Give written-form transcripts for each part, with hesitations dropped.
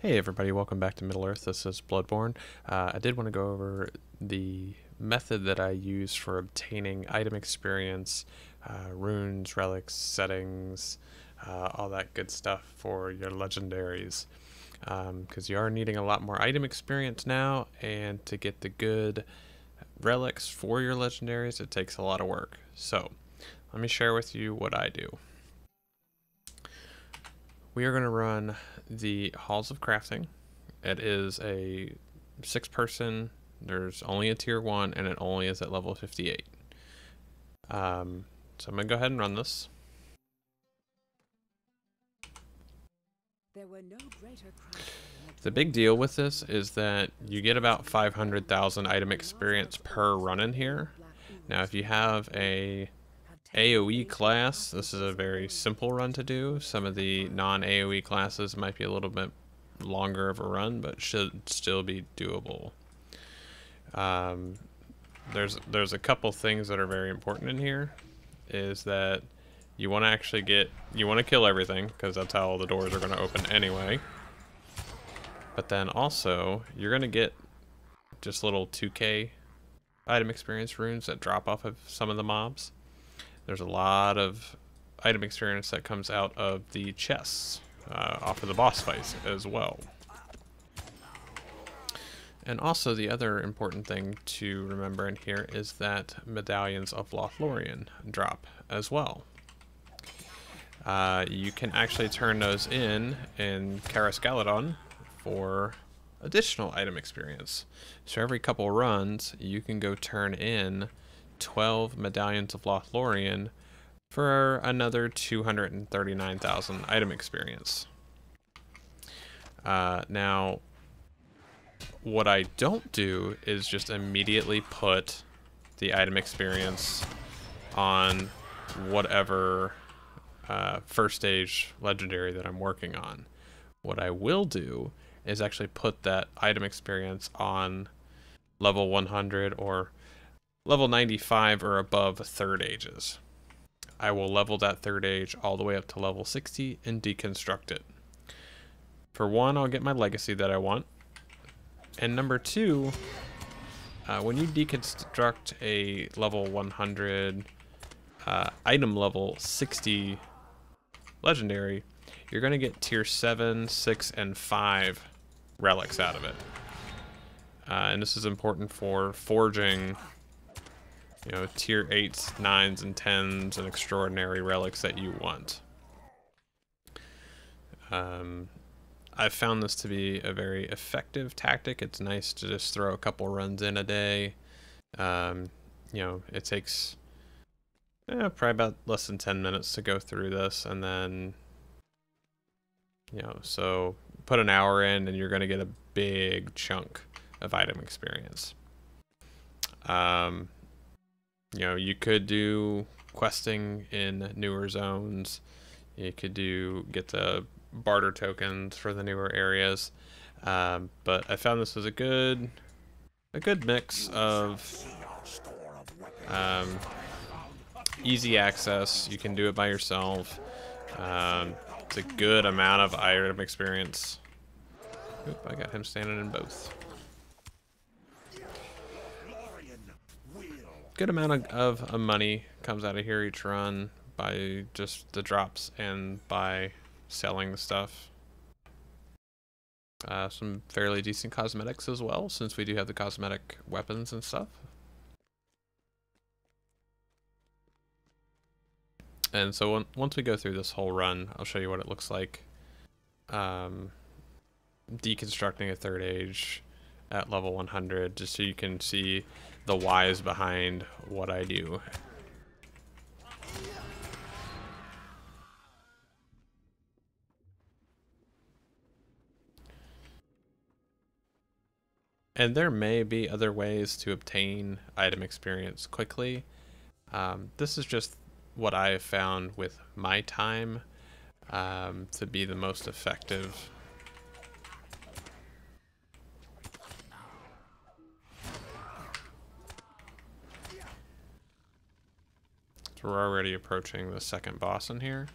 Hey everybody, welcome back to Middle-earth. This is Bloodborne. I did want to go over the method that I use for obtaining item experience, runes, relics, settings, all that good stuff for your legendaries. Because you are needing a lot more item experience now, and to get the good relics for your legendaries, it takes a lot of work. So, let me share with you what I do. We are going to run the Halls of Crafting. It is a 6-person. There's only a tier 1, and it only is at level 58. So I'm going to go ahead and run this. The big deal with this is that you get about 500,000 item experience per run in here. Now, if you have a AoE class, this is a very simple run to do. Some of the non-AoE classes might be a little bit longer of a run, but should still be doable. There's a couple things that are very important in here. Is that you want to actually kill everything, because that's how all the doors are going to open anyway. But then also, you're going to get just little 2k item experience runes that drop off of some of the mobs. There's a lot of item experience that comes out of the chests off of the boss fights as well. And also the other important thing to remember in here is that Medallions of Lothlorien drop as well. You can actually turn those in Caras Galadhon for additional item experience. So every couple runs, you can go turn in 12 Medallions of Lothlorien for another 239,000 item experience. Now, what I don't do is just immediately put the item experience on whatever first stage legendary that I'm working on. What I will do is actually put that item experience on level 100 or level 95 or above third ages. I will level that third age all the way up to level 60 and deconstruct it. For one, I'll get my legacy that I want. And number two, when you deconstruct a level 100 item level 60 legendary, you're going to get tier 7, 6, and 5 relics out of it. And this is important for forging tier 8s, 9s, and 10s and extraordinary relics that you want. I've found this to be a very effective tactic. It's nice to just throw a couple runs in a day. It takes probably about less than 10 minutes to go through this, and then so put an hour in and you're going to get a big chunk of item experience. You could do questing in newer zones. You could get the barter tokens for the newer areas. But I found this was a good mix of easy access. You can do it by yourself. It's a good amount of item experience. Oop, I got him standing in both. Good amount of money comes out of here each run by just the drops and by selling the stuff. Some fairly decent cosmetics as well, since we do have the cosmetic weapons and stuff. And so once we go through this whole run, I'll show you what it looks like deconstructing a third age at level 100, just so you can see the whys behind what I do. And there may be other ways to obtain item experience quickly. This is just what I have found with my time to be the most effective. So we're already approaching the second boss in here.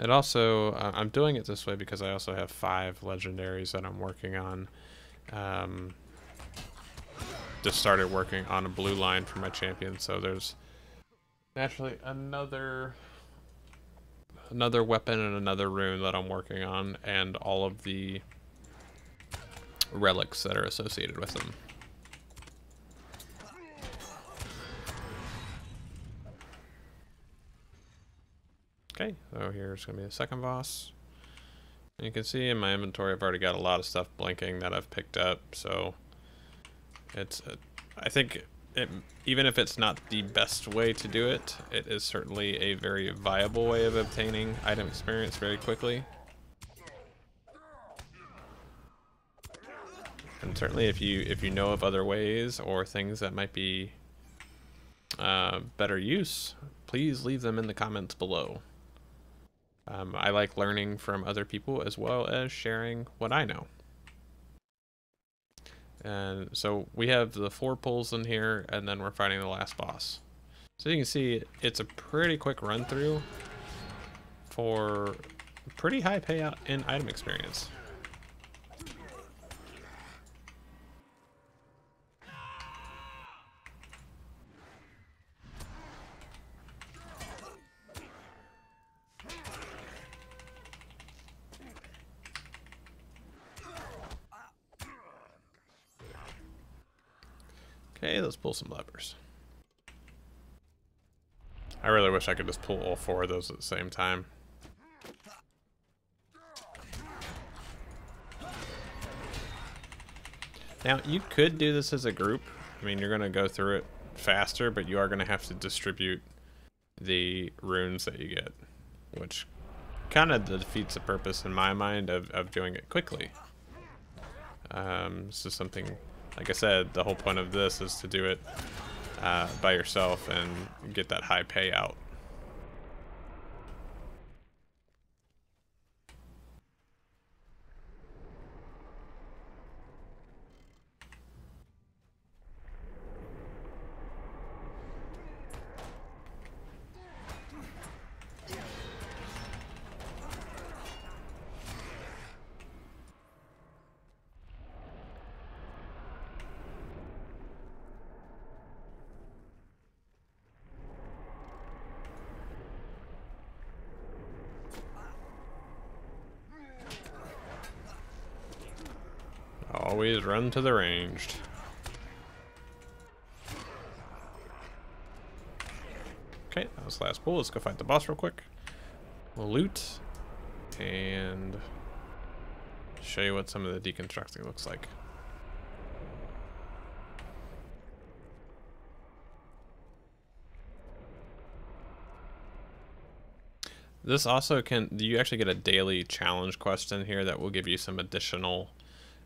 It also, I'm doing it this way because I also have 5 legendaries that I'm working on. Just started working on a blue line for my champion, so there's naturally another weapon and another rune that I'm working on, and all of the relics that are associated with them. Okay, so here's going to be the second boss. And you can see in my inventory I've already got a lot of stuff blinking that I've picked up, so it's I think even if it's not the best way to do it, it is certainly a very viable way of obtaining item experience very quickly. And certainly if you know of other ways or things that might be better use, please leave them in the comments below. I like learning from other people as well as sharing what I know. And so we have the 4 pulls in here, and then we're fighting the last boss. So you can see it's a pretty quick run through for pretty high payout in item experience. Okay, let's pull some levers. I really wish I could just pull all 4 of those at the same time. Now, you could do this as a group. I mean, you're going to go through it faster, but you are going to have to distribute the runes that you get, which kind of defeats the purpose in my mind of doing it quickly. This is something, like I said, the whole point of this is to do it by yourself and get that high payout. Always run to the ranged. Okay, that was the last pull. Let's go fight the boss real quick. We'll loot and show you what some of the deconstructing looks like. This also you actually get a daily challenge quest in here that will give you some additional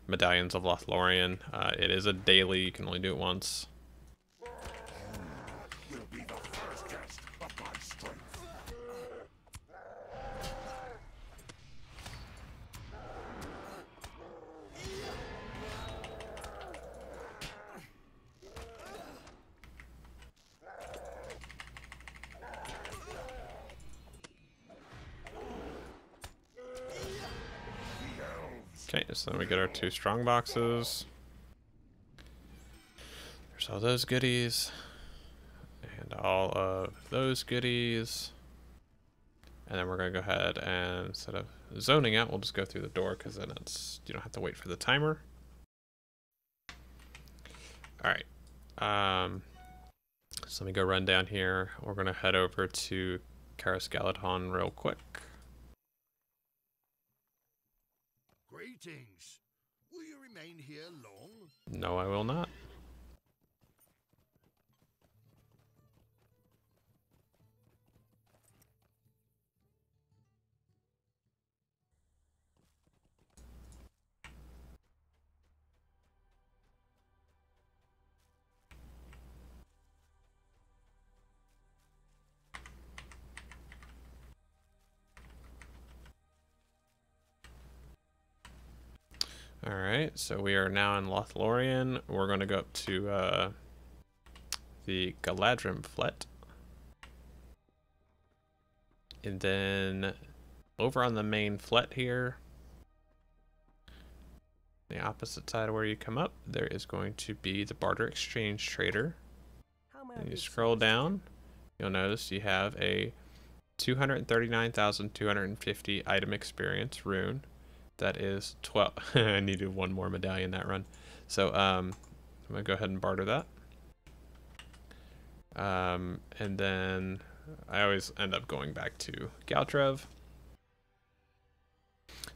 Medallions of Lothlorien. It is a daily, you can only do it once. Okay, so then we get our 2 strong boxes. There's all those goodies. And all of those goodies. And then we're going to go ahead and, instead of zoning out, we'll just go through the door because then you don't have to wait for the timer. Alright. So let me go run down here. We're going to head over to Caras Galadhon real quick. Greetings. Will you remain here long? No, I will not. Alright, so we are now in Lothlorien. We're going to go up to the Galadhon Flet. And then over on the main flet here, the opposite side of where you come up, there is going to be the barter exchange trader. And you scroll down, you'll notice you have a 239,250 item experience rune. That is 12. I needed one more medallion that run. So I'm gonna go ahead and barter that. And then I always end up going back to Galadhon.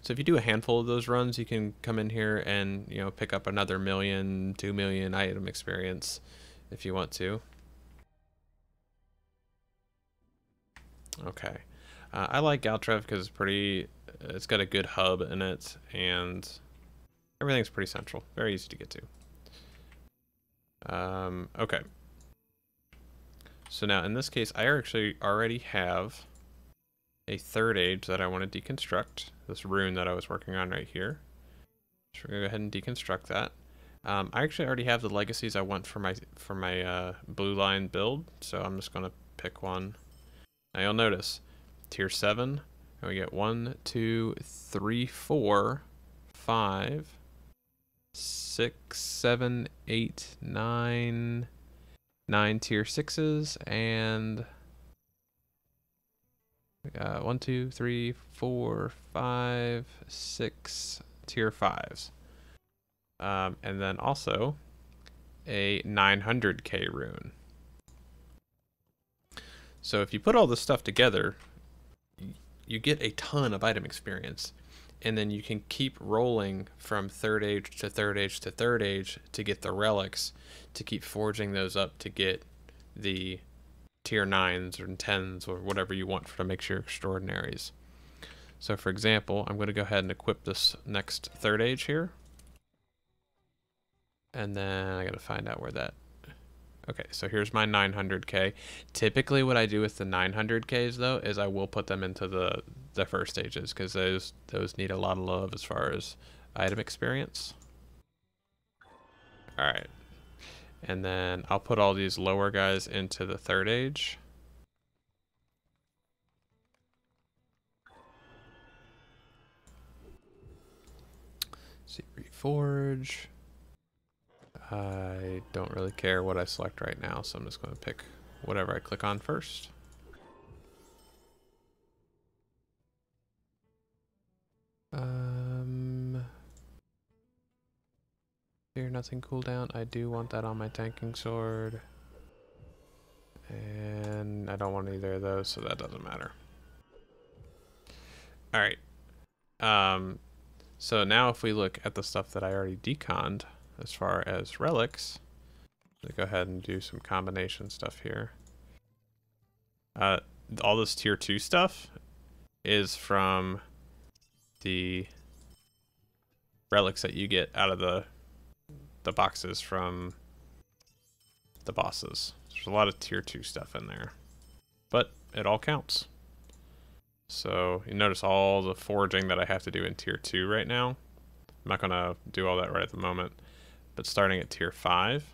So if you do a handful of those runs, you can come in here and, you know, pick up another 1 million, 2 million item experience if you want to. Okay, I like Galadhon because it's got a good hub in it, and everything's pretty central, very easy to get to. Okay. So now in this case, I actually already have a third age that I want to deconstruct. This rune that I was working on right here. So we're gonna go ahead and deconstruct that. I actually already have the legacies I want for my blue line build, so I'm just gonna pick one. Now you'll notice tier 7, and we get 1, 2, 3, 4, 5, 6, 7, 8, 9 tier 6s, and we got 1, 2, 3, 4, 5, 6 tier 5s. And then also a 900k rune. So if you put all this stuff together, you get a ton of item experience, and then you can keep rolling from third age to third age to third age to get the relics, to keep forging those up to get the tier 9s or 10s or whatever you want to make your extraordinaries. So for example, I'm going to go ahead and equip this next third age here. And then I got to find out where that... Okay, so here's my 900k. Typically what I do with the 900ks though is I will put them into the first stages, because those need a lot of love as far as item experience. Alright. And then I'll put all these lower guys into the third age. See, reforge. I don't really care what I select right now, so I'm just going to pick whatever I click on first. Fear nothing cooldown. I do want that on my tanking sword. And I don't want either of those, so that doesn't matter. Alright. So now if we look at the stuff that I already deconned, as far as relics, let's go ahead and do some combination stuff here. All this tier 2 stuff is from the relics that you get out of the boxes from the bosses. There's a lot of tier 2 stuff in there, but it all counts. So you notice all the foraging that I have to do in tier 2 right now. I'm not gonna do all that right at the moment. But starting at tier 5.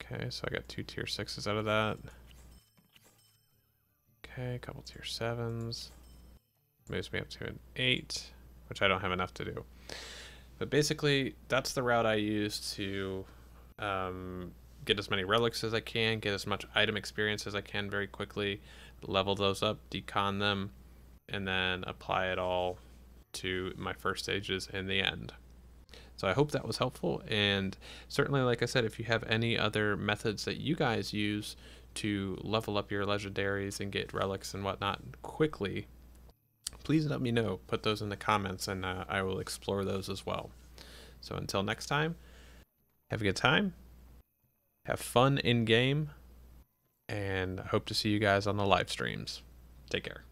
Okay, so I got 2 tier 6s out of that. Okay, a couple tier 7s. Moves me up to an 8, which I don't have enough to do. But basically, that's the route I use to get as many relics as I can, get as much item experience as I can very quickly, level those up, decon them, and then apply it all to my first stages in the end. So I hope that was helpful, and certainly, like I said, if you have any other methods that you guys use to level up your legendaries and get relics and whatnot quickly, please let me know. Put those in the comments, and I will explore those as well. So until next time, have a good time, have fun in game, and I hope to see you guys on the live streams. Take care.